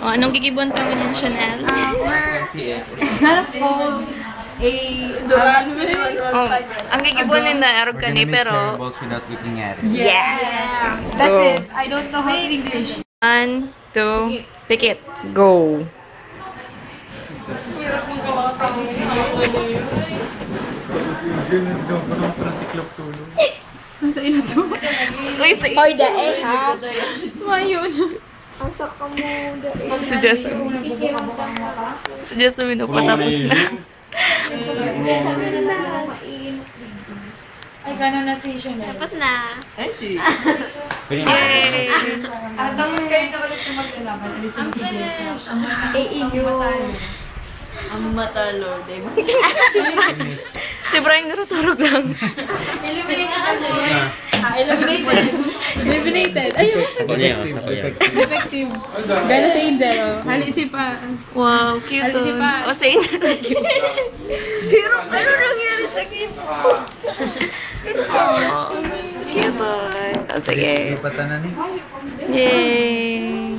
O, anong gigibon tawag niyan, Chanel? We're gonna fold a... Oh, ang gigibonin na arog ka ni, pero... balls without looking at it. Yes! That's it. I don't know how to English. 1, 2, pick it. Go. Nasa ina to. Uy, sige. Hoy, dae, ha? Mayun. Suggest mo na patapos na. Ay, gano'n na si Chanel. Tapos na. Yay! Tapos kayo na ulit na maglalaban. Alisin si Jesus. Ang matalo, diba? Si Brian naruturog lang. Eliminated ano yun? Eliminated. Eliminated. Ayun. Effective. Gano'n sa Angel, oh. Halisi pa. Wow, cute. Halisi pa. O, sa inyo na cute. Pero, ano nangyari sa cute? Oh, cute. O, sige. Ipatan na ni. Yay!